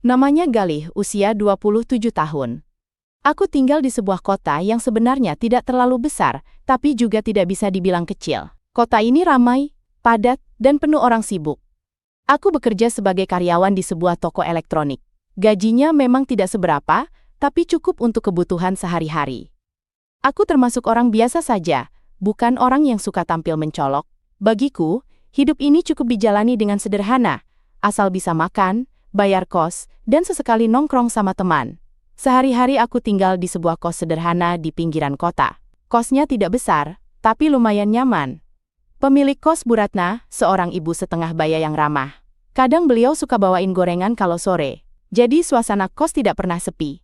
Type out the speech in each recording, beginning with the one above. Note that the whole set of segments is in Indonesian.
Namanya Galih, usia 27 tahun. Aku tinggal di sebuah kota yang sebenarnya tidak terlalu besar, tapi juga tidak bisa dibilang kecil. Kota ini ramai, padat, dan penuh orang sibuk. Aku bekerja sebagai karyawan di sebuah toko elektronik. Gajinya memang tidak seberapa, tapi cukup untuk kebutuhan sehari-hari. Aku termasuk orang biasa saja, bukan orang yang suka tampil mencolok. Bagiku, hidup ini cukup dijalani dengan sederhana, asal bisa makan, bayar kos, dan sesekali nongkrong sama teman. Sehari-hari aku tinggal di sebuah kos sederhana di pinggiran kota. Kosnya tidak besar, tapi lumayan nyaman. Pemilik kos Bu Ratna, seorang ibu setengah baya yang ramah. Kadang beliau suka bawain gorengan kalau sore, jadi suasana kos tidak pernah sepi.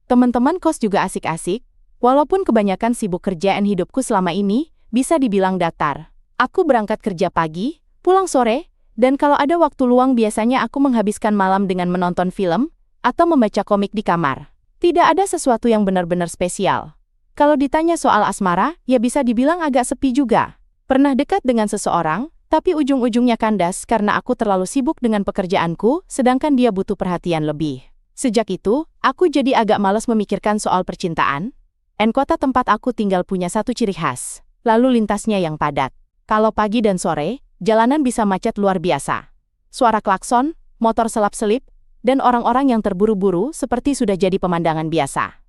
Teman-teman kos juga asik-asik, walaupun kebanyakan sibuk kerjaan hidupku selama ini, bisa dibilang datar. Aku berangkat kerja pagi, pulang sore, dan kalau ada waktu luang biasanya aku menghabiskan malam dengan menonton film atau membaca komik di kamar. Tidak ada sesuatu yang benar-benar spesial. Kalau ditanya soal asmara, ya bisa dibilang agak sepi juga. Pernah dekat dengan seseorang, tapi ujung-ujungnya kandas karena aku terlalu sibuk dengan pekerjaanku, sedangkan dia butuh perhatian lebih. Sejak itu, aku jadi agak malas memikirkan soal percintaan. Kota tempat aku tinggal punya satu ciri khas, lalu lintasnya yang padat. Kalau pagi dan sore, jalanan bisa macet luar biasa. Suara klakson, motor selap-selip, dan orang-orang yang terburu-buru seperti sudah jadi pemandangan biasa.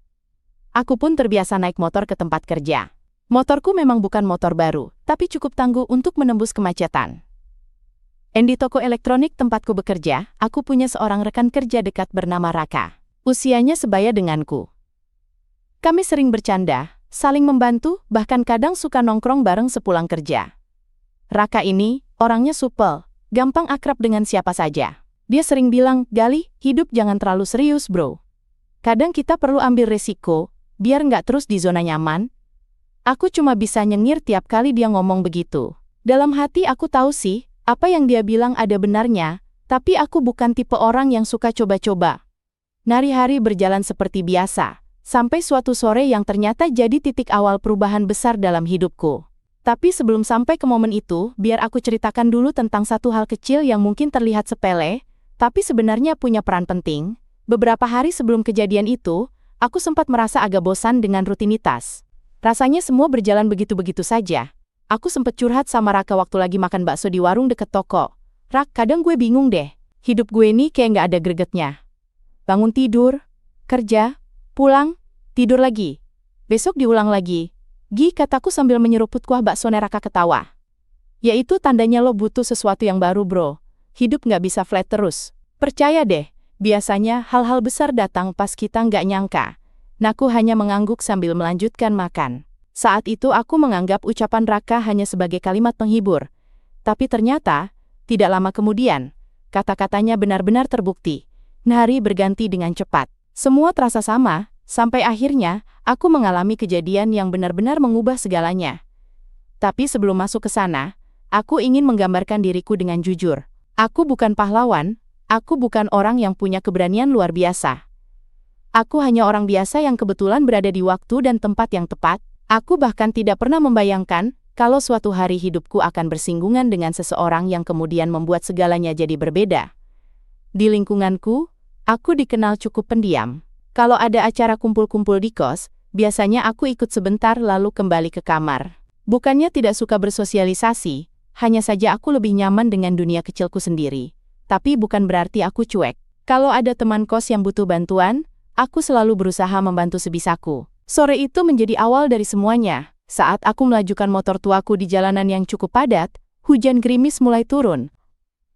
Aku pun terbiasa naik motor ke tempat kerja. Motorku memang bukan motor baru, tapi cukup tangguh untuk menembus kemacetan. Di toko elektronik tempatku bekerja, aku punya seorang rekan kerja dekat bernama Raka. Usianya sebaya denganku. Kami sering bercanda, saling membantu, bahkan kadang suka nongkrong bareng sepulang kerja. Raka ini, orangnya supel, gampang akrab dengan siapa saja. Dia sering bilang, "Galih, hidup jangan terlalu serius bro. Kadang kita perlu ambil resiko, biar nggak terus di zona nyaman." Aku cuma bisa nyengir tiap kali dia ngomong begitu. Dalam hati aku tahu sih, apa yang dia bilang ada benarnya, tapi aku bukan tipe orang yang suka coba-coba. Hari-hari berjalan seperti biasa, sampai suatu sore yang ternyata jadi titik awal perubahan besar dalam hidupku. Tapi sebelum sampai ke momen itu, biar aku ceritakan dulu tentang satu hal kecil yang mungkin terlihat sepele, tapi sebenarnya punya peran penting. Beberapa hari sebelum kejadian itu, aku sempat merasa agak bosan dengan rutinitas. Rasanya semua berjalan begitu-begitu saja. Aku sempat curhat sama Raka waktu lagi makan bakso di warung deket toko. "Rak, kadang gue bingung deh. Hidup gue ini kayak nggak ada gregetnya. Bangun tidur, kerja, pulang, tidur lagi. Besok diulang lagi." "Gi," kataku sambil menyeruput kuah bakso. Raka ketawa. "Ya itu tandanya lo butuh sesuatu yang baru bro. Hidup nggak bisa flat terus. Percaya deh, biasanya hal-hal besar datang pas kita nggak nyangka." Naku hanya mengangguk sambil melanjutkan makan. Saat itu aku menganggap ucapan Raka hanya sebagai kalimat penghibur. Tapi ternyata, tidak lama kemudian, kata-katanya benar-benar terbukti. Hari berganti dengan cepat. Semua terasa sama, sampai akhirnya, aku mengalami kejadian yang benar-benar mengubah segalanya. Tapi sebelum masuk ke sana, aku ingin menggambarkan diriku dengan jujur. Aku bukan pahlawan, aku bukan orang yang punya keberanian luar biasa. Aku hanya orang biasa yang kebetulan berada di waktu dan tempat yang tepat. Aku bahkan tidak pernah membayangkan kalau suatu hari hidupku akan bersinggungan dengan seseorang yang kemudian membuat segalanya jadi berbeda. Di lingkunganku, aku dikenal cukup pendiam. Kalau ada acara kumpul-kumpul di kos, biasanya aku ikut sebentar lalu kembali ke kamar. Bukannya tidak suka bersosialisasi, hanya saja aku lebih nyaman dengan dunia kecilku sendiri. Tapi bukan berarti aku cuek. Kalau ada teman kos yang butuh bantuan, aku selalu berusaha membantu sebisaku. Sore itu menjadi awal dari semuanya. Saat aku melajukan motor tuaku di jalanan yang cukup padat, hujan gerimis mulai turun.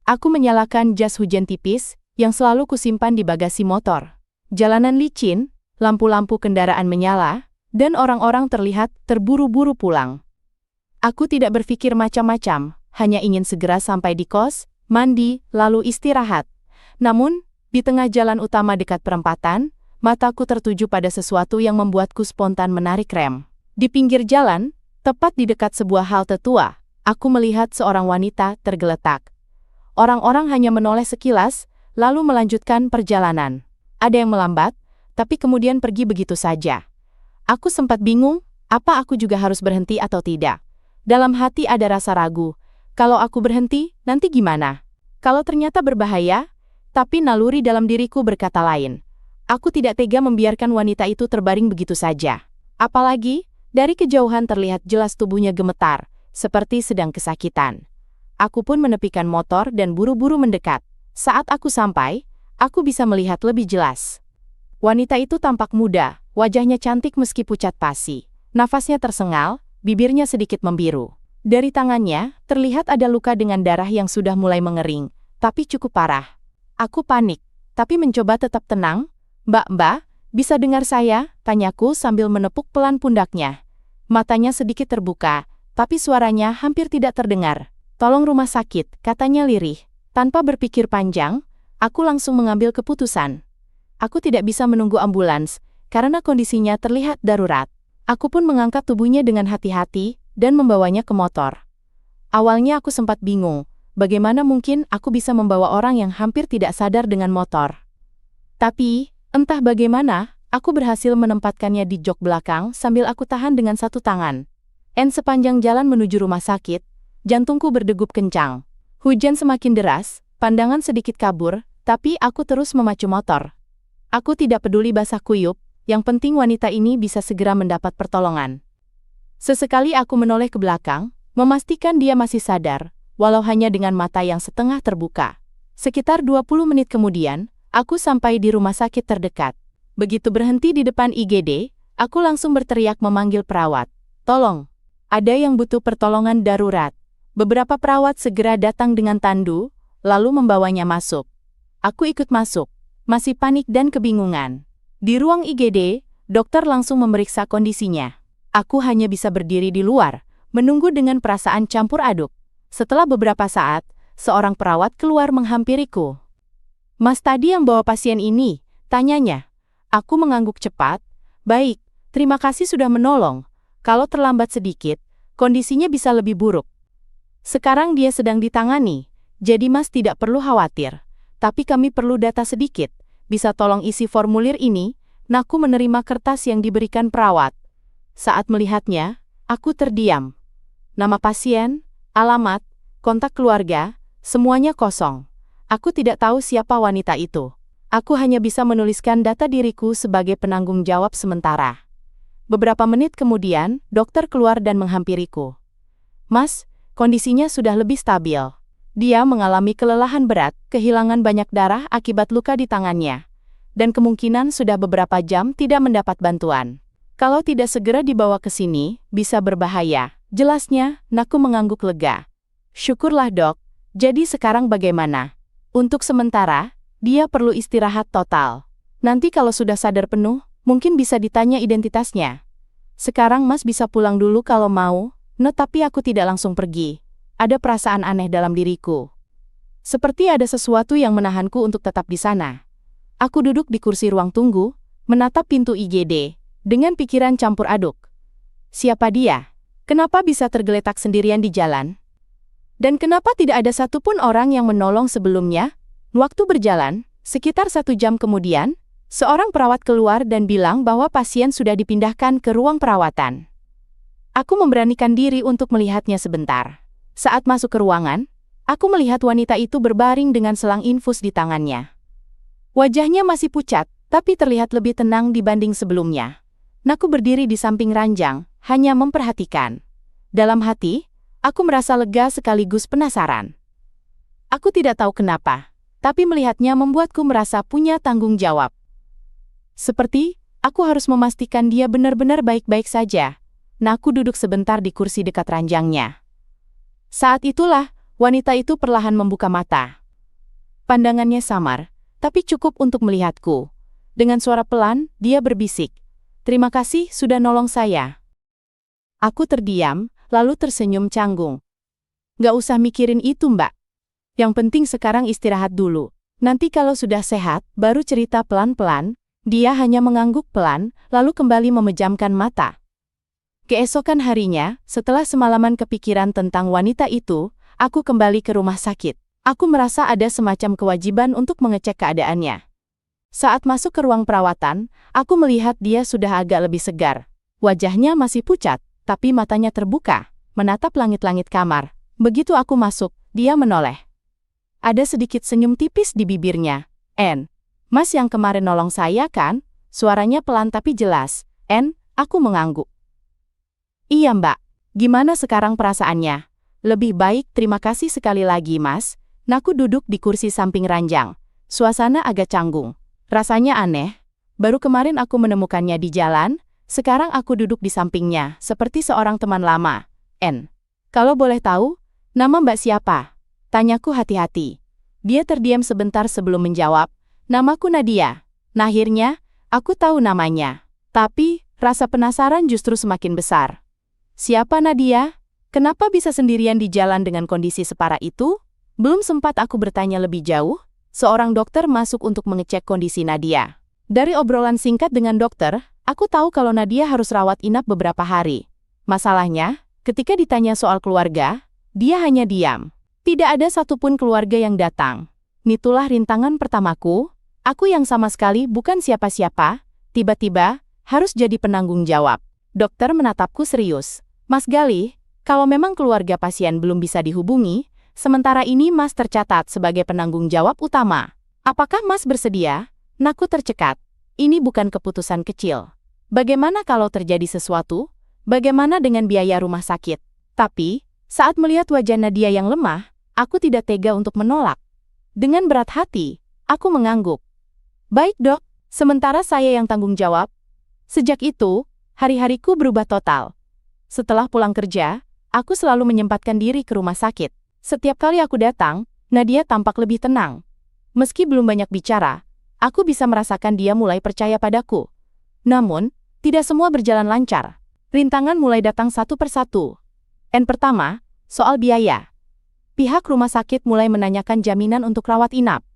Aku menyalakan jas hujan tipis, yang selalu kusimpan di bagasi motor. Jalanan licin, lampu-lampu kendaraan menyala, dan orang-orang terlihat terburu-buru pulang. Aku tidak berpikir macam-macam, hanya ingin segera sampai di kos, mandi, lalu istirahat. Namun, di tengah jalan utama dekat perempatan, mataku tertuju pada sesuatu yang membuatku spontan menarik rem. Di pinggir jalan, tepat di dekat sebuah halte tua, aku melihat seorang wanita tergeletak. Orang-orang hanya menoleh sekilas, lalu melanjutkan perjalanan. Ada yang melambat, tapi kemudian pergi begitu saja. Aku sempat bingung, apa aku juga harus berhenti atau tidak. Dalam hati ada rasa ragu. Kalau aku berhenti, nanti gimana? Kalau ternyata berbahaya, Tapi naluri dalam diriku berkata lain. Aku tidak tega membiarkan wanita itu terbaring begitu saja. Apalagi, dari kejauhan terlihat jelas tubuhnya gemetar, seperti sedang kesakitan. Aku pun menepikan motor dan buru-buru mendekat. Saat aku sampai, aku bisa melihat lebih jelas. Wanita itu tampak muda, wajahnya cantik meski pucat pasi. Nafasnya tersengal, bibirnya sedikit membiru. Dari tangannya, terlihat ada luka dengan darah yang sudah mulai mengering, tapi cukup parah. Aku panik, tapi mencoba tetap tenang. Mbak, bisa dengar saya? Tanyaku sambil menepuk pelan pundaknya. Matanya sedikit terbuka, tapi suaranya hampir tidak terdengar. Tolong rumah sakit, katanya lirih. Tanpa berpikir panjang, aku langsung mengambil keputusan. Aku tidak bisa menunggu ambulans, karena kondisinya terlihat darurat. Aku pun mengangkat tubuhnya dengan hati-hati dan membawanya ke motor. Awalnya aku sempat bingung, bagaimana mungkin aku bisa membawa orang yang hampir tidak sadar dengan motor. Tapi, entah bagaimana, aku berhasil menempatkannya di jok belakang sambil aku tahan dengan satu tangan. Sepanjang jalan menuju rumah sakit, jantungku berdegup kencang. Hujan semakin deras, pandangan sedikit kabur, tapi aku terus memacu motor. Aku tidak peduli basah kuyup, yang penting wanita ini bisa segera mendapat pertolongan. Sesekali aku menoleh ke belakang, memastikan dia masih sadar, walau hanya dengan mata yang setengah terbuka. Sekitar 20 menit kemudian, aku sampai di rumah sakit terdekat. Begitu berhenti di depan IGD, aku langsung berteriak memanggil perawat. Tolong, ada yang butuh pertolongan darurat. Beberapa perawat segera datang dengan tandu, lalu membawanya masuk. Aku ikut masuk, masih panik dan kebingungan. Di ruang IGD, dokter langsung memeriksa kondisinya. Aku hanya bisa berdiri di luar, menunggu dengan perasaan campur aduk. Setelah beberapa saat, seorang perawat keluar menghampiriku. Mas tadi yang bawa pasien ini, tanyanya. Aku mengangguk cepat. Baik, terima kasih sudah menolong. Kalau terlambat sedikit, kondisinya bisa lebih buruk. Sekarang dia sedang ditangani, jadi Mas tidak perlu khawatir. Tapi kami perlu data sedikit. Bisa tolong isi formulir ini? Naku menerima kertas yang diberikan perawat. Saat melihatnya, aku terdiam. Nama pasien, alamat, kontak keluarga, semuanya kosong. Aku tidak tahu siapa wanita itu. Aku hanya bisa menuliskan data diriku sebagai penanggung jawab sementara. Beberapa menit kemudian, dokter keluar dan menghampiriku. Mas, kondisinya sudah lebih stabil. Dia mengalami kelelahan berat, kehilangan banyak darah akibat luka di tangannya. Dan kemungkinan sudah beberapa jam tidak mendapat bantuan. Kalau tidak segera dibawa ke sini, bisa berbahaya. Jelasnya, Naku mengangguk lega. Syukurlah dok, jadi sekarang bagaimana? Untuk sementara, dia perlu istirahat total. Nanti kalau sudah sadar penuh, mungkin bisa ditanya identitasnya. Sekarang Mas bisa pulang dulu kalau mau, tapi aku tidak langsung pergi. Ada perasaan aneh dalam diriku. Seperti ada sesuatu yang menahanku untuk tetap di sana. Aku duduk di kursi ruang tunggu, menatap pintu IGD, dengan pikiran campur aduk. Siapa dia? Kenapa bisa tergeletak sendirian di jalan? Dan kenapa tidak ada satupun orang yang menolong sebelumnya? Waktu berjalan, sekitar 1 jam kemudian, seorang perawat keluar dan bilang bahwa pasien sudah dipindahkan ke ruang perawatan. Aku memberanikan diri untuk melihatnya sebentar. Saat masuk ke ruangan, aku melihat wanita itu berbaring dengan selang infus di tangannya. Wajahnya masih pucat, tapi terlihat lebih tenang dibanding sebelumnya. Naku berdiri di samping ranjang, hanya memperhatikan. Dalam hati, aku merasa lega sekaligus penasaran. Aku tidak tahu kenapa, tapi melihatnya membuatku merasa punya tanggung jawab. Seperti, aku harus memastikan dia benar-benar baik-baik saja. Naku duduk sebentar di kursi dekat ranjangnya. Saat itulah, wanita itu perlahan membuka mata. Pandangannya samar, tapi cukup untuk melihatku. Dengan suara pelan, dia berbisik. Terima kasih sudah nolong saya. Aku terdiam, lalu tersenyum canggung. Gak usah mikirin itu mbak. Yang penting sekarang istirahat dulu. Nanti kalau sudah sehat, baru cerita pelan-pelan. Dia hanya mengangguk pelan, lalu kembali memejamkan mata. Keesokan harinya, setelah semalaman kepikiran tentang wanita itu, aku kembali ke rumah sakit. Aku merasa ada semacam kewajiban untuk mengecek keadaannya. Saat masuk ke ruang perawatan, aku melihat dia sudah agak lebih segar. Wajahnya masih pucat, tapi matanya terbuka, menatap langit-langit kamar. Begitu aku masuk, dia menoleh. Ada sedikit senyum tipis di bibirnya. Mas yang kemarin nolong saya kan? Suaranya pelan tapi jelas. Aku mengangguk. Iya mbak, gimana sekarang perasaannya? Lebih baik, terima kasih sekali lagi mas. Naku duduk di kursi samping ranjang. Suasana agak canggung. Rasanya aneh. Baru kemarin aku menemukannya di jalan, sekarang aku duduk di sampingnya, seperti seorang teman lama. Kalau boleh tahu, nama mbak siapa? Tanyaku hati-hati. Dia terdiam sebentar sebelum menjawab. Namaku Nadia. Nah, akhirnya, aku tahu namanya. Tapi, rasa penasaran justru semakin besar. Siapa Nadia? Kenapa bisa sendirian di jalan dengan kondisi separah itu? Belum sempat aku bertanya lebih jauh, seorang dokter masuk untuk mengecek kondisi Nadia. Dari obrolan singkat dengan dokter, aku tahu kalau Nadia harus rawat inap beberapa hari. Masalahnya, ketika ditanya soal keluarga, dia hanya diam. Tidak ada satupun keluarga yang datang. Itulah rintangan pertamaku. Aku yang sama sekali bukan siapa-siapa, tiba-tiba harus jadi penanggung jawab. Dokter menatapku serius. Mas Galih, kalau memang keluarga pasien belum bisa dihubungi, sementara ini Mas tercatat sebagai penanggung jawab utama. Apakah Mas bersedia? Naku tercekat. Ini bukan keputusan kecil. Bagaimana kalau terjadi sesuatu? Bagaimana dengan biaya rumah sakit? Tapi, saat melihat wajah Nadia yang lemah, aku tidak tega untuk menolak. Dengan berat hati, aku mengangguk. Baik dok, sementara saya yang tanggung jawab. Sejak itu, hari-hariku berubah total. Setelah pulang kerja, aku selalu menyempatkan diri ke rumah sakit. Setiap kali aku datang, Nadia tampak lebih tenang. Meski belum banyak bicara, aku bisa merasakan dia mulai percaya padaku. Namun, tidak semua berjalan lancar. Rintangan mulai datang satu persatu. Pertama, soal biaya. Pihak rumah sakit mulai menanyakan jaminan untuk rawat inap.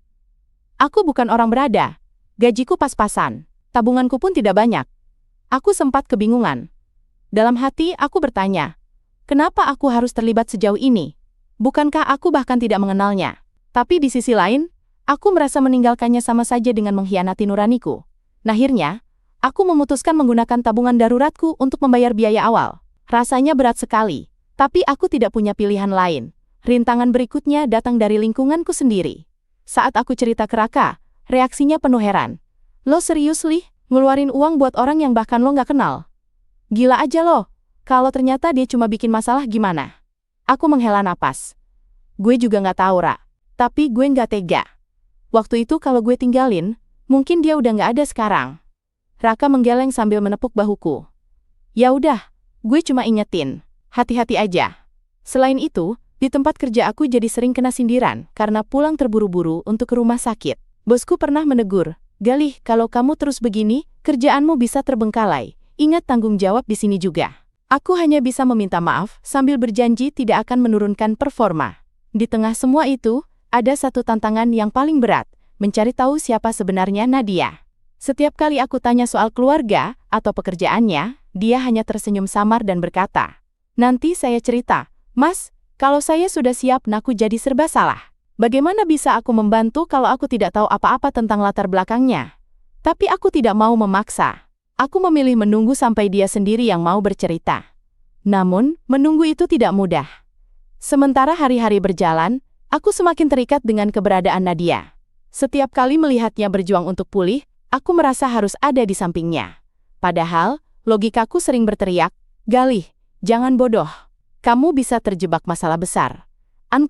Aku bukan orang berada. Gajiku pas-pasan. Tabunganku pun tidak banyak. Aku sempat kebingungan. Dalam hati, aku bertanya, kenapa aku harus terlibat sejauh ini? Bukankah aku bahkan tidak mengenalnya? Tapi di sisi lain, aku merasa meninggalkannya sama saja dengan mengkhianati nuraniku. Akhirnya, aku memutuskan menggunakan tabungan daruratku untuk membayar biaya awal. Rasanya berat sekali, tapi aku tidak punya pilihan lain. Rintangan berikutnya datang dari lingkunganku sendiri. Saat aku cerita ke Raka, reaksinya penuh heran. Lo serius, Lih? Ngeluarin uang buat orang yang bahkan lo nggak kenal? Gila aja lo. Kalau ternyata dia cuma bikin masalah gimana? Aku menghela napas. Gue juga nggak tahu, Ra. Tapi gue nggak tega. Waktu itu kalau gue tinggalin, mungkin dia udah nggak ada sekarang. Raka menggeleng sambil menepuk bahuku. Ya udah, gue cuma ingetin. Hati-hati aja. Selain itu, di tempat kerja aku jadi sering kena sindiran karena pulang terburu-buru untuk ke rumah sakit. Bosku pernah menegur, Galih, kalau kamu terus begini, kerjaanmu bisa terbengkalai. Ingat tanggung jawab di sini juga. Aku hanya bisa meminta maaf sambil berjanji tidak akan menurunkan performa. Di tengah semua itu, ada satu tantangan yang paling berat, mencari tahu siapa sebenarnya Nadia. Setiap kali aku tanya soal keluarga atau pekerjaannya, dia hanya tersenyum samar dan berkata, nanti saya cerita, Mas, kalau saya sudah siap naku jadi serba salah. Bagaimana bisa aku membantu kalau aku tidak tahu apa-apa tentang latar belakangnya? Tapi aku tidak mau memaksa. Aku memilih menunggu sampai dia sendiri yang mau bercerita. Namun, menunggu itu tidak mudah. Sementara hari-hari berjalan, aku semakin terikat dengan keberadaan Nadia. Setiap kali melihatnya berjuang untuk pulih, aku merasa harus ada di sampingnya. Padahal, logikaku sering berteriak, Galih, jangan bodoh. Kamu bisa terjebak masalah besar.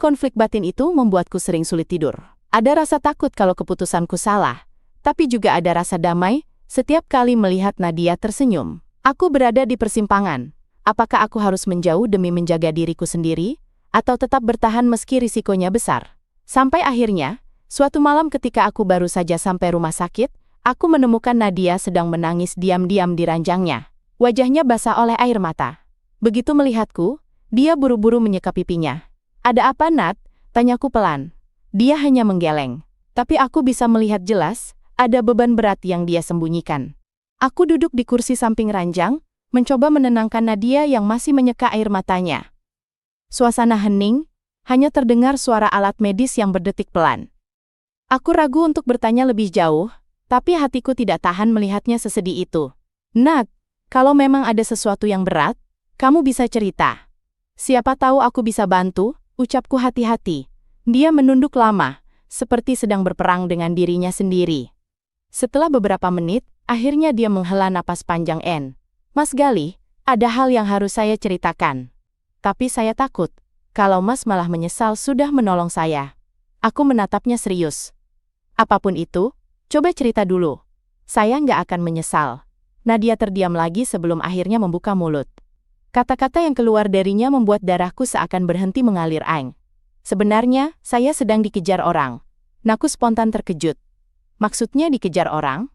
Konflik batin itu membuatku sering sulit tidur. Ada rasa takut kalau keputusanku salah, tapi juga ada rasa damai setiap kali melihat Nadia tersenyum. Aku berada di persimpangan. Apakah aku harus menjauh demi menjaga diriku sendiri, atau tetap bertahan meski risikonya besar? Sampai akhirnya, suatu malam ketika aku baru saja sampai rumah sakit, aku menemukan Nadia sedang menangis diam-diam di ranjangnya. Wajahnya basah oleh air mata. Begitu melihatku, dia buru-buru menyeka pipinya. Ada apa, Nat? Tanyaku pelan. Dia hanya menggeleng. Tapi aku bisa melihat jelas, ada beban berat yang dia sembunyikan. Aku duduk di kursi samping ranjang, mencoba menenangkan Nadia yang masih menyeka air matanya. Suasana hening, hanya terdengar suara alat medis yang berdetik pelan. Aku ragu untuk bertanya lebih jauh, tapi hatiku tidak tahan melihatnya sesedih itu. Nat, kalau memang ada sesuatu yang berat, kamu bisa cerita. Siapa tahu aku bisa bantu, ucapku hati-hati. Dia menunduk lama, seperti sedang berperang dengan dirinya sendiri. Setelah beberapa menit, akhirnya dia menghela napas panjang. Mas Galih, ada hal yang harus saya ceritakan. Tapi saya takut, kalau Mas malah menyesal sudah menolong saya. Aku menatapnya serius. Apapun itu, coba cerita dulu. Saya nggak akan menyesal. Nadia terdiam lagi sebelum akhirnya membuka mulut. Kata-kata yang keluar darinya membuat darahku seakan berhenti mengalir. Sebenarnya, saya sedang dikejar orang. Naku spontan terkejut. Maksudnya dikejar orang?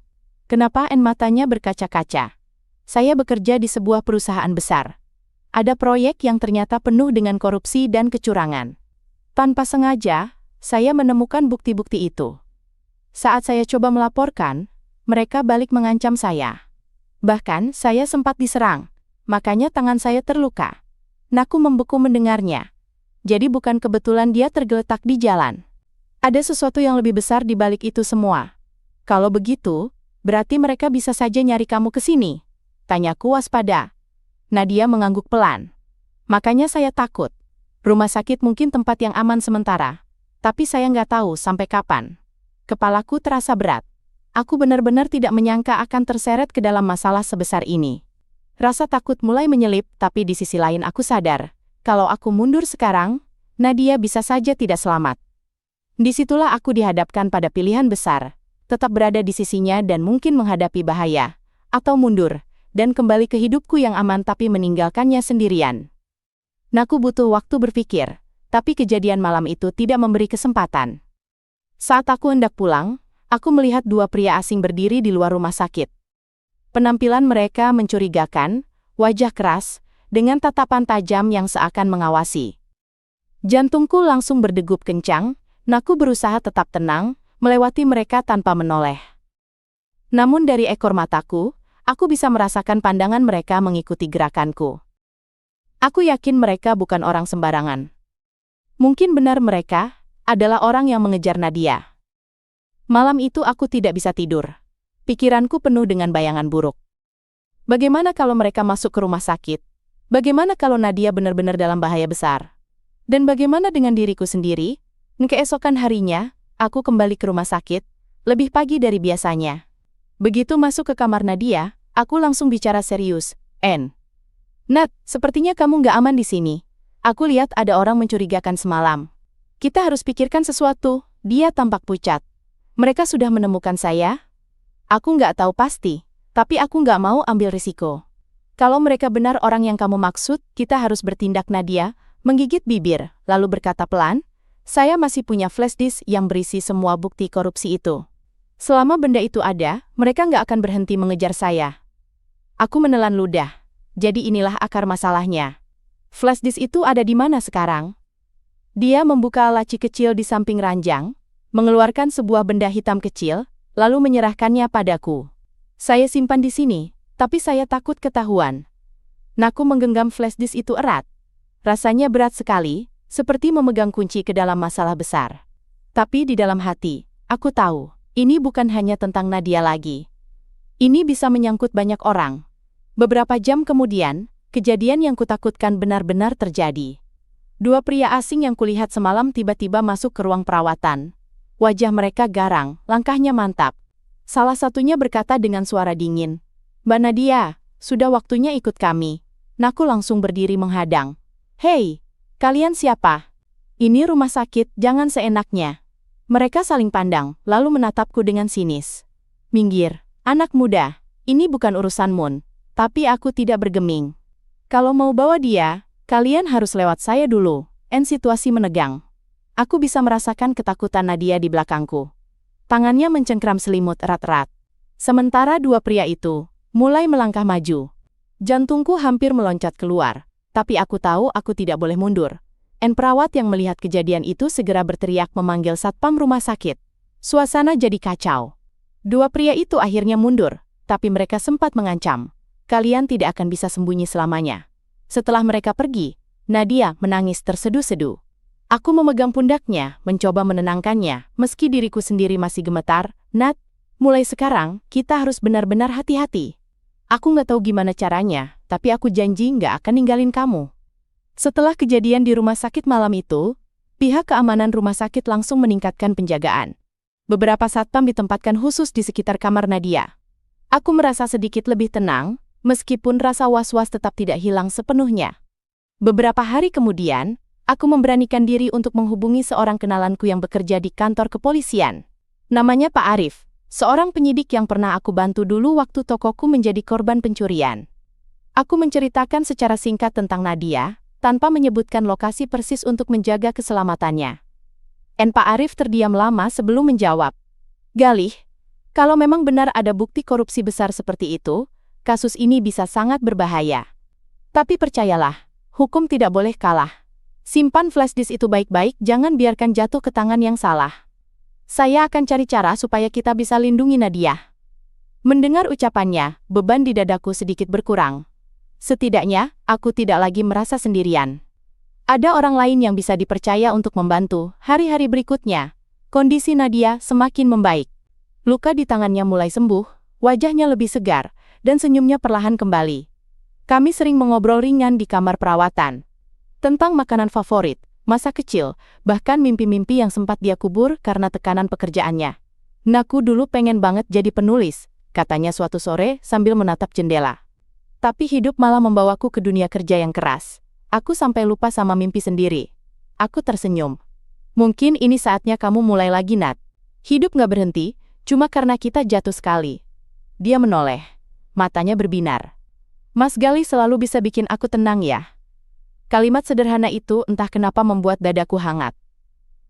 Kenapa matanya berkaca-kaca? Saya bekerja di sebuah perusahaan besar. Ada proyek yang ternyata penuh dengan korupsi dan kecurangan. Tanpa sengaja, saya menemukan bukti-bukti itu. Saat saya coba melaporkan, mereka balik mengancam saya. Bahkan, saya sempat diserang, makanya tangan saya terluka. Naku membeku mendengarnya. Jadi bukan kebetulan dia tergeletak di jalan. Ada sesuatu yang lebih besar di balik itu semua. Kalau begitu, berarti mereka bisa saja nyari kamu ke sini. Tanyaku waspada. Nadia mengangguk pelan. Makanya saya takut. Rumah sakit mungkin tempat yang aman sementara. Tapi saya nggak tahu sampai kapan. Kepalaku terasa berat. Aku benar-benar tidak menyangka akan terseret ke dalam masalah sebesar ini. Rasa takut mulai menyelip, tapi di sisi lain aku sadar. Kalau aku mundur sekarang, Nadia bisa saja tidak selamat. Disitulah aku dihadapkan pada pilihan besar. Tetap berada di sisinya dan mungkin menghadapi bahaya. Atau mundur. Dan kembali ke hidupku yang aman tapi meninggalkannya sendirian. Naku butuh waktu berpikir, tapi kejadian malam itu tidak memberi kesempatan. Saat aku hendak pulang, aku melihat dua pria asing berdiri di luar rumah sakit. Penampilan mereka mencurigakan, wajah keras, dengan tatapan tajam yang seakan mengawasi. Jantungku langsung berdegup kencang, naku berusaha tetap tenang, melewati mereka tanpa menoleh. Namun dari ekor mataku, aku bisa merasakan pandangan mereka mengikuti gerakanku. Aku yakin mereka bukan orang sembarangan. Mungkin benar mereka adalah orang yang mengejar Nadia. Malam itu aku tidak bisa tidur. Pikiranku penuh dengan bayangan buruk. Bagaimana kalau mereka masuk ke rumah sakit? Bagaimana kalau Nadia benar-benar dalam bahaya besar? Dan bagaimana dengan diriku sendiri? Keesokan harinya, aku kembali ke rumah sakit, lebih pagi dari biasanya. Begitu masuk ke kamar Nadia, aku langsung bicara serius. Nat, sepertinya kamu nggak aman di sini. Aku lihat ada orang mencurigakan semalam. Kita harus pikirkan sesuatu. Dia tampak pucat. Mereka sudah menemukan saya? Aku nggak tahu pasti, tapi aku nggak mau ambil risiko. Kalau mereka benar orang yang kamu maksud, kita harus bertindak. Nadia menggigit bibir, lalu berkata pelan, saya masih punya flash disk yang berisi semua bukti korupsi itu. Selama benda itu ada, mereka nggak akan berhenti mengejar saya. Aku menelan ludah. Jadi inilah akar masalahnya. Flash disk itu ada di mana sekarang? Dia membuka laci kecil di samping ranjang, mengeluarkan sebuah benda hitam kecil, lalu menyerahkannya padaku. Saya simpan di sini, tapi saya takut ketahuan. Naku menggenggam flash disk itu erat. Rasanya berat sekali, seperti memegang kunci ke dalam masalah besar. Tapi di dalam hati, aku tahu. Ini bukan hanya tentang Nadia lagi. Ini bisa menyangkut banyak orang. Beberapa jam kemudian, kejadian yang kutakutkan benar-benar terjadi. Dua pria asing yang kulihat semalam tiba-tiba masuk ke ruang perawatan. Wajah mereka garang, langkahnya mantap. Salah satunya berkata dengan suara dingin, Mbak Nadia, sudah waktunya ikut kami. Naku langsung berdiri menghadang. Hei, kalian siapa? Ini rumah sakit, jangan seenaknya. Mereka saling pandang, lalu menatapku dengan sinis. Minggir, anak muda, ini bukan urusanmu, tapi aku tidak bergeming. Kalau mau bawa dia, kalian harus lewat saya dulu. Situasi menegang. Aku bisa merasakan ketakutan Nadia di belakangku. Tangannya mencengkram selimut erat-erat. Sementara dua pria itu mulai melangkah maju. Jantungku hampir meloncat keluar, tapi aku tahu aku tidak boleh mundur. Perawat yang melihat kejadian itu segera berteriak memanggil satpam rumah sakit. Suasana jadi kacau. Dua pria itu akhirnya mundur, tapi mereka sempat mengancam. Kalian tidak akan bisa sembunyi selamanya. Setelah mereka pergi, Nadia menangis terseduh-seduh. Aku memegang pundaknya, mencoba menenangkannya, meski diriku sendiri masih gemetar. Nat, mulai sekarang, kita harus benar-benar hati-hati. Aku nggak tahu gimana caranya, tapi aku janji nggak akan ninggalin kamu. Setelah kejadian di rumah sakit malam itu, Pihak keamanan rumah sakit langsung meningkatkan penjagaan. Beberapa satpam ditempatkan khusus di sekitar kamar Nadia. Aku merasa sedikit lebih tenang, meskipun rasa was-was tetap tidak hilang sepenuhnya. Beberapa hari kemudian, aku memberanikan diri untuk menghubungi seorang kenalanku yang bekerja di kantor kepolisian. Namanya Pak Arif, seorang penyidik yang pernah aku bantu dulu waktu tokoku menjadi korban pencurian. Aku menceritakan secara singkat tentang Nadia, tanpa menyebutkan lokasi persis untuk menjaga keselamatannya. Pak Arif terdiam lama sebelum menjawab. Galih, kalau memang benar ada bukti korupsi besar seperti itu, kasus ini bisa sangat berbahaya. Tapi percayalah, hukum tidak boleh kalah. Simpan flash disk itu baik-baik, jangan biarkan jatuh ke tangan yang salah. Saya akan cari cara supaya kita bisa lindungi Nadia. Mendengar ucapannya, beban di dadaku sedikit berkurang. Setidaknya, aku tidak lagi merasa sendirian. Ada orang lain yang bisa dipercaya untuk membantu. Hari-hari berikutnya, kondisi Nadia semakin membaik. Luka di tangannya mulai sembuh, wajahnya lebih segar, dan senyumnya perlahan kembali. Kami sering mengobrol ringan di kamar perawatan. Tentang makanan favorit, masa kecil, bahkan mimpi-mimpi yang sempat dia kubur karena tekanan pekerjaannya. Naku dulu pengen banget jadi penulis, katanya suatu sore sambil menatap jendela. Tapi hidup malah membawaku ke dunia kerja yang keras. Aku sampai lupa sama mimpi sendiri. Aku tersenyum. Mungkin ini saatnya kamu mulai lagi, Nat. Hidup gak berhenti, cuma karena kita jatuh sekali. Dia menoleh. Matanya berbinar. Mas Galih selalu bisa bikin aku tenang ya. Kalimat sederhana itu entah kenapa membuat dadaku hangat.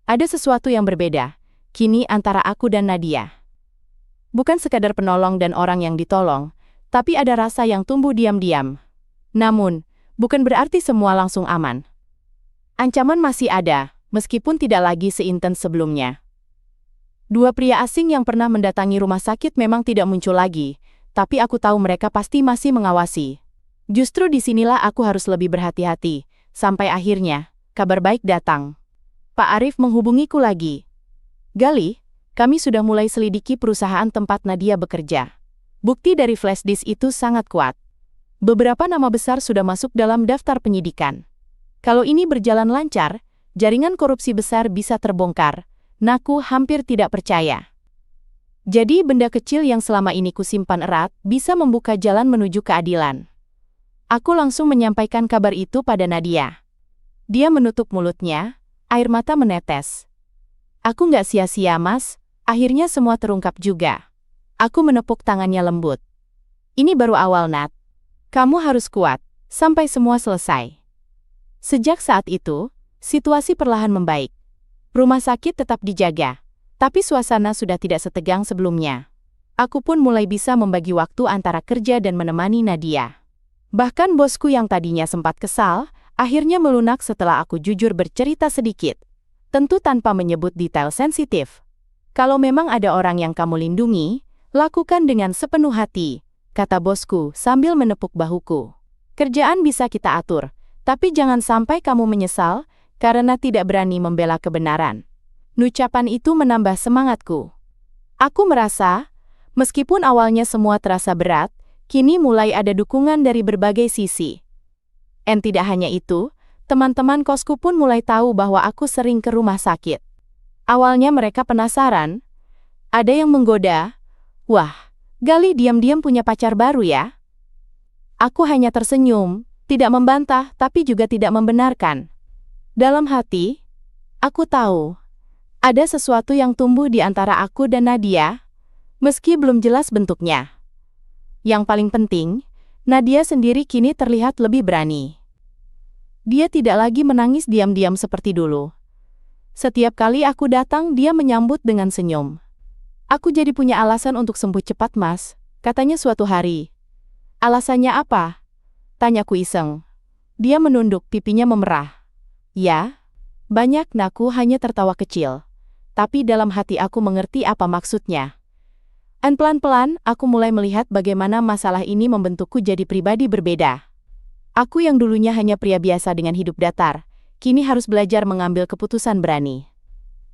Ada sesuatu yang berbeda, kini antara aku dan Nadia. Bukan sekadar penolong dan orang yang ditolong, tapi ada rasa yang tumbuh diam-diam. Namun, bukan berarti semua langsung aman. Ancaman masih ada, meskipun tidak lagi seintens sebelumnya. Dua pria asing yang pernah mendatangi rumah sakit memang tidak muncul lagi, tapi aku tahu mereka pasti masih mengawasi. Justru disinilah aku harus lebih berhati-hati, sampai akhirnya, kabar baik datang. Pak Arif menghubungiku lagi. Galih, kami sudah mulai selidiki perusahaan tempat Nadia bekerja. Bukti dari flash disk itu sangat kuat. Beberapa nama besar sudah masuk dalam daftar penyidikan. Kalau ini berjalan lancar, jaringan korupsi besar bisa terbongkar. Naku hampir tidak percaya. Jadi benda kecil yang selama ini kusimpan erat bisa membuka jalan menuju keadilan. Aku langsung menyampaikan kabar itu pada Nadia. Dia menutup mulutnya, air mata menetes. Aku nggak sia-sia, Mas. Akhirnya semua terungkap juga. Aku menepuk tangannya lembut. Ini baru awal, Nat. Kamu harus kuat, sampai semua selesai. Sejak saat itu, situasi perlahan membaik. Rumah sakit tetap dijaga, tapi suasana sudah tidak setegang sebelumnya. Aku pun mulai bisa membagi waktu antara kerja dan menemani Nadia. Bahkan bosku yang tadinya sempat kesal, akhirnya melunak setelah aku jujur bercerita sedikit. Tentu tanpa menyebut detail sensitif. Kalau memang ada orang yang kamu lindungi, lakukan dengan sepenuh hati, kata bosku sambil menepuk bahuku. Kerjaan bisa kita atur, tapi jangan sampai kamu menyesal karena tidak berani membela kebenaran. Ucapan itu menambah semangatku. Aku merasa, meskipun awalnya semua terasa berat, kini mulai ada dukungan dari berbagai sisi. Dan tidak hanya itu, teman-teman kosku pun mulai tahu bahwa aku sering ke rumah sakit. Awalnya mereka penasaran, ada yang menggoda. Wah, Galih diam-diam punya pacar baru ya? Aku hanya tersenyum, tidak membantah tapi juga tidak membenarkan. Dalam hati, aku tahu, ada sesuatu yang tumbuh di antara aku dan Nadia, meski belum jelas bentuknya. Yang paling penting, Nadia sendiri kini terlihat lebih berani. Dia tidak lagi menangis diam-diam seperti dulu. Setiap kali aku datang, dia menyambut dengan senyum. Aku jadi punya alasan untuk sembuh cepat, Mas, katanya suatu hari. Alasannya apa? Tanyaku iseng. Dia menunduk, pipinya memerah. Ya, banyak, naku hanya tertawa kecil. Tapi dalam hati aku mengerti apa maksudnya. Dan pelan-pelan, aku mulai melihat bagaimana masalah ini membentukku jadi pribadi berbeda. Aku yang dulunya hanya pria biasa dengan hidup datar, kini harus belajar mengambil keputusan berani.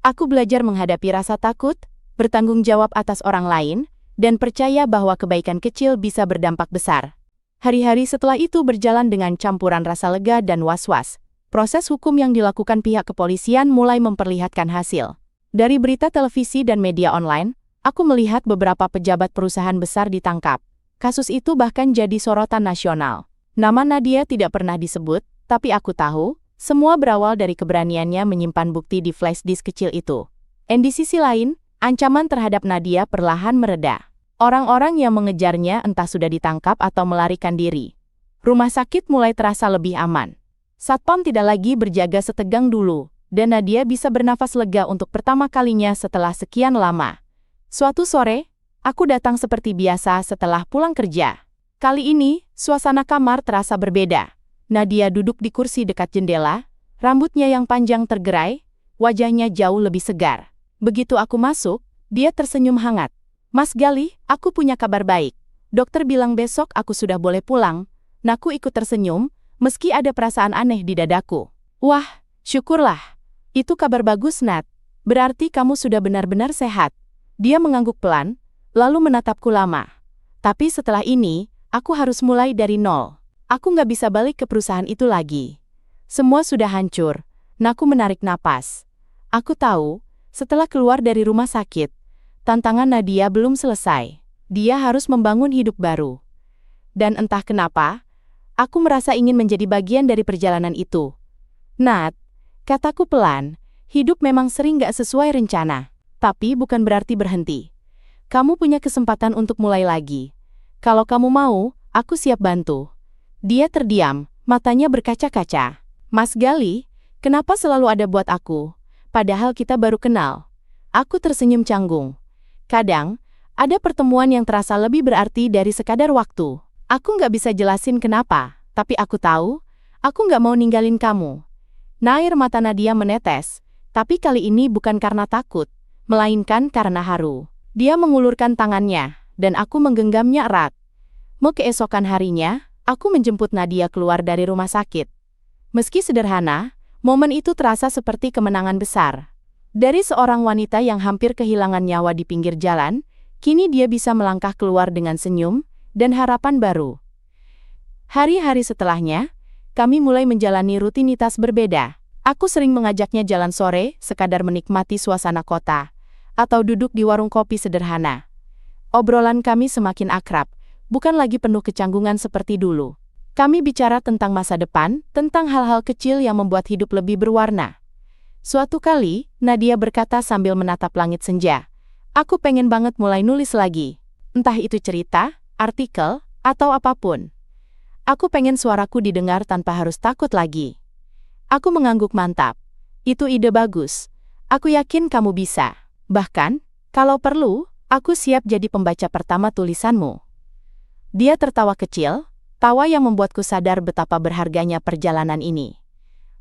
Aku belajar menghadapi rasa takut, bertanggung jawab atas orang lain, dan percaya bahwa kebaikan kecil bisa berdampak besar. Hari-hari setelah itu berjalan dengan campuran rasa lega dan was-was. Proses hukum yang dilakukan pihak kepolisian mulai memperlihatkan hasil. Dari berita televisi dan media online, aku melihat beberapa pejabat perusahaan besar ditangkap. Kasus itu bahkan jadi sorotan nasional. Nama Nadia tidak pernah disebut, tapi aku tahu, semua berawal dari keberaniannya menyimpan bukti di flash disk kecil itu. Dan di sisi lain, ancaman terhadap Nadia perlahan mereda. Orang-orang yang mengejarnya entah sudah ditangkap atau melarikan diri. Rumah sakit mulai terasa lebih aman. Satpam tidak lagi berjaga setegang dulu, dan Nadia bisa bernafas lega untuk pertama kalinya setelah sekian lama. Suatu sore, aku datang seperti biasa setelah pulang kerja. Kali ini, suasana kamar terasa berbeda. Nadia duduk di kursi dekat jendela, rambutnya yang panjang tergerai, wajahnya jauh lebih segar. Begitu aku masuk, dia tersenyum hangat. "Mas Galih, aku punya kabar baik. Dokter bilang besok aku sudah boleh pulang." Naku ikut tersenyum, meski ada perasaan aneh di dadaku. "Wah, syukurlah. Itu kabar bagus, Nat. Berarti kamu sudah benar-benar sehat." Dia mengangguk pelan, lalu menatapku lama. "Tapi setelah ini, aku harus mulai dari nol. Aku nggak bisa balik ke perusahaan itu lagi. Semua sudah hancur." Naku menarik napas. Aku tahu, setelah keluar dari rumah sakit, tantangan Nadia belum selesai. Dia harus membangun hidup baru. Dan entah kenapa, aku merasa ingin menjadi bagian dari perjalanan itu. "Nat," kataku pelan, "hidup memang sering gak sesuai rencana. Tapi bukan berarti berhenti. Kamu punya kesempatan untuk mulai lagi. Kalau kamu mau, aku siap bantu." Dia terdiam, matanya berkaca-kaca. "Mas Galih, kenapa selalu ada buat aku? Padahal kita baru kenal." Aku tersenyum canggung. "Kadang, ada pertemuan yang terasa lebih berarti dari sekadar waktu. Aku nggak bisa jelasin kenapa, tapi aku tahu, aku nggak mau ninggalin kamu." Air mata Nadia menetes, tapi kali ini bukan karena takut, melainkan karena haru. Dia mengulurkan tangannya, dan aku menggenggamnya erat. Keesokan harinya, aku menjemput Nadia keluar dari rumah sakit. Meski sederhana, momen itu terasa seperti kemenangan besar. Dari seorang wanita yang hampir kehilangan nyawa di pinggir jalan, kini dia bisa melangkah keluar dengan senyum dan harapan baru. Hari-hari setelahnya, kami mulai menjalani rutinitas berbeda. Aku sering mengajaknya jalan sore, sekadar menikmati suasana kota, atau duduk di warung kopi sederhana. Obrolan kami semakin akrab, bukan lagi penuh kecanggungan seperti dulu. Kami bicara tentang masa depan, tentang hal-hal kecil yang membuat hidup lebih berwarna. Suatu kali, Nadia berkata sambil menatap langit senja, "Aku pengen banget mulai nulis lagi. Entah itu cerita, artikel, atau apapun. Aku pengen suaraku didengar tanpa harus takut lagi." Aku mengangguk mantap. "Itu ide bagus. Aku yakin kamu bisa. Bahkan, kalau perlu, aku siap jadi pembaca pertama tulisanmu." Dia tertawa kecil, tawa yang membuatku sadar betapa berharganya perjalanan ini.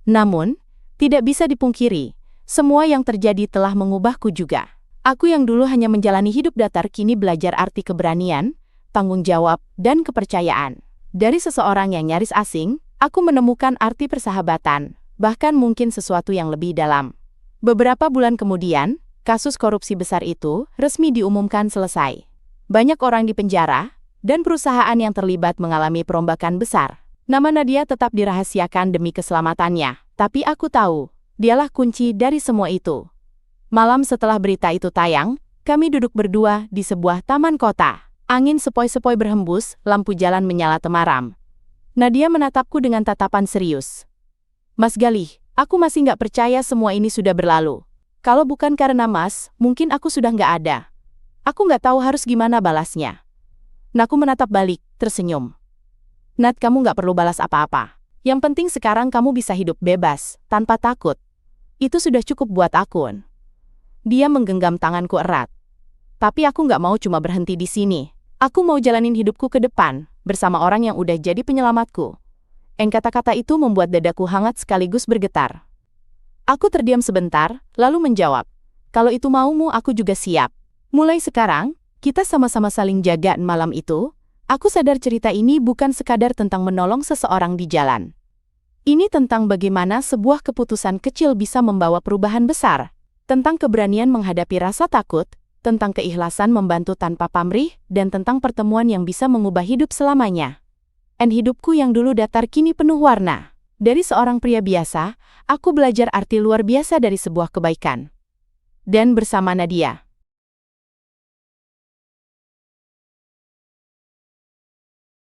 Namun, tidak bisa dipungkiri, semua yang terjadi telah mengubahku juga. Aku yang dulu hanya menjalani hidup datar kini belajar arti keberanian, tanggung jawab, dan kepercayaan. Dari seseorang yang nyaris asing, aku menemukan arti persahabatan, bahkan mungkin sesuatu yang lebih dalam. Beberapa bulan kemudian, kasus korupsi besar itu resmi diumumkan selesai. Banyak orang dipenjara, dan perusahaan yang terlibat mengalami perombakan besar. Nama Nadia tetap dirahasiakan demi keselamatannya, tapi aku tahu, dialah kunci dari semua itu. Malam setelah berita itu tayang, kami duduk berdua di sebuah taman kota. Angin sepoi-sepoi berhembus, lampu jalan menyala temaram. Nadia menatapku dengan tatapan serius. "Mas Galih, aku masih nggak percaya semua ini sudah berlalu. Kalau bukan karena Mas, mungkin aku sudah nggak ada. Aku nggak tahu harus gimana balasnya." Naku menatap balik, tersenyum. "Nat, kamu nggak perlu balas apa-apa. Yang penting sekarang kamu bisa hidup bebas, tanpa takut. Itu sudah cukup buat aku." Dia menggenggam tanganku erat. "Tapi aku nggak mau cuma berhenti di sini. Aku mau jalanin hidupku ke depan, bersama orang yang udah jadi penyelamatku." Kata-kata itu membuat dadaku hangat sekaligus bergetar. Aku terdiam sebentar, lalu menjawab, "Kalau itu maumu, aku juga siap. Mulai sekarang, kita sama-sama saling jaga." Malam itu, aku sadar cerita ini bukan sekadar tentang menolong seseorang di jalan. Ini tentang bagaimana sebuah keputusan kecil bisa membawa perubahan besar. Tentang keberanian menghadapi rasa takut, tentang keikhlasan membantu tanpa pamrih, dan tentang pertemuan yang bisa mengubah hidup selamanya. Dan hidupku yang dulu datar kini penuh warna. Dari seorang pria biasa, aku belajar arti luar biasa dari sebuah kebaikan. Dan bersama Nadia,